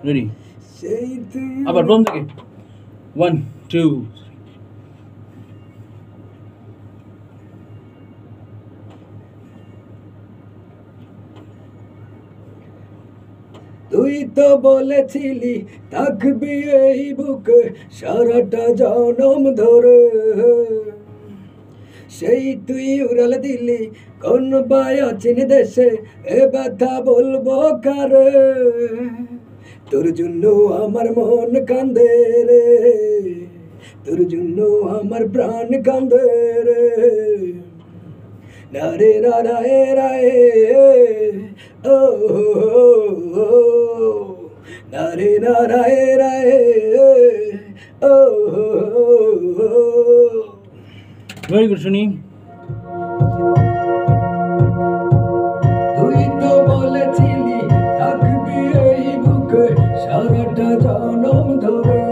Ready? আবার প্রথম থেকে 1 2 তুই তো বলেছিলি থাকবি এই বুকে সারাটা জনম ধরে, সেই তুই উড়াল দিলি কোন বায়াচিন দেশে, এ ব্যথা বলবো কারে। তোর জন্য আমার মন কান্দে রে, তোর জন্য আমার প্রাণ কান্দে রে। নারে নারায় রায় ও নারে নারায় রায় ও। ভেরি গুড শুনি। তুই তো বলেছিলি থাকবি এই বুকে সারাটা জনম ধরে,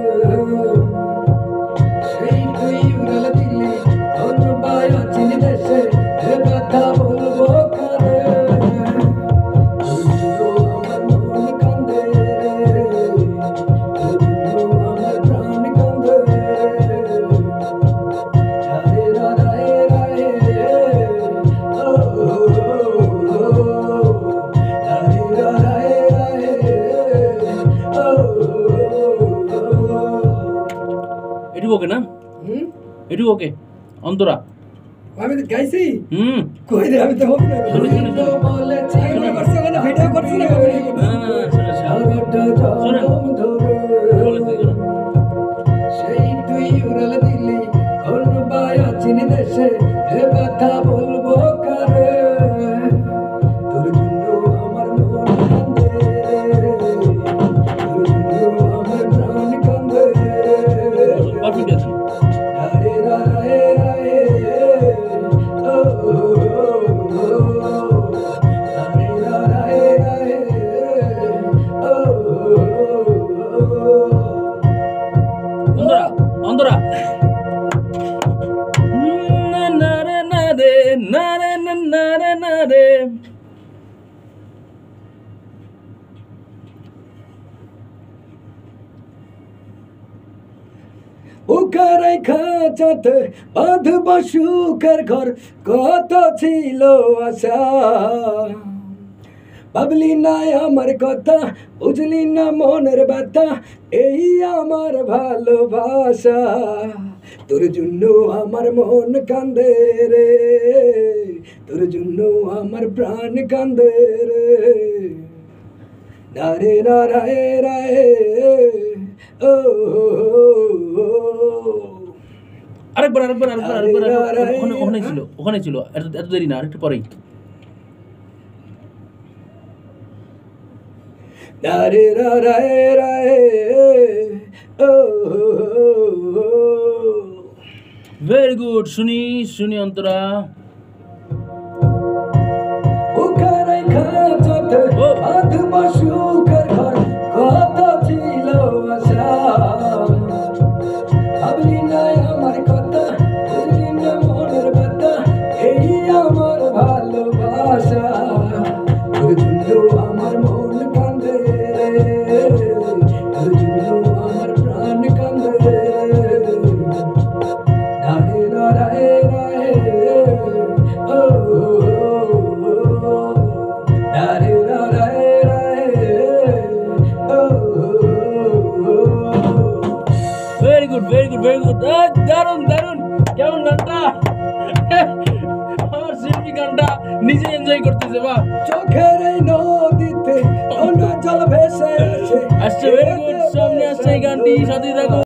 সেই তুই উড়াল দিলি কোন বায়াচিন দেশে, এ ব্যথা বলবো কারে। তোর জন্য আমার মন কান্দে রে, তোর জন্য আমার প্রাণ কান্দে রে। রারে রারে রারে ও রারে রারে রারে ও। এটুকু ওকে না? এটুকু ওকে অন্তরা? আমি তো গাইছি। কই রে, আমি তো হোক না। শুনি শুনি তো বলেছি ভিডিও করছ না, ভিডিও করছ না। সারাটা জনম ধরে, সেই তুই উড়াল দিলি কোন বায়াচিন দেশে, এ ব্যথা বলবো কারে। তোর জন্য আমার মন কান্দে রে, তোর জন্য আমার প্রাণ কান্দে রে। রারে রারে রারে ও রারে রারে রারে ও। অন্তরা না রে না রে না রে না রে না রে। বুকের এই খাঁচাতে বাঁধব সুখের ঘর, কত ছিল আশা। ভাবলি না আমার কথা, বুঝলি না মনের ব্যথা, এই আমার ভালোবাসা। তোর জন্য আমার মন কান্দে রে, তোর জন্য আমার প্রাণ কান্দে রে। নারে নারায় রায় ও। আরেকবার ওখানে ছিল এত দেরি না, আরেকটু পরেই। নারে নারায় রায় ও। ভেরি গুড শুনি শুনি অন্তরা। বুকের এই খাঁচাতে বাঁধব সুখের ঘর, কত ছিল আশা। ভাবলি না আমার কথা, বুঝলি না মনের ব্যথা, এই আমার ভালোবাসা। তোর জন্য আমার মন কান্দে রে, তোর জন্য আমার প্রাণ কান্দে রে। নারে নারায় রায় ও নারে নারায় রায় ও। Very good very good very good. দারুন দারুন। কেমন গানটা? আমার শিল্পী গানটা নিজে এনজয় করতেছে। বা চোখের এই নদীতে অন্য জল ভেসে আসছে। Very good. সামনে আসছে এই গানটি, সাথে থাকো।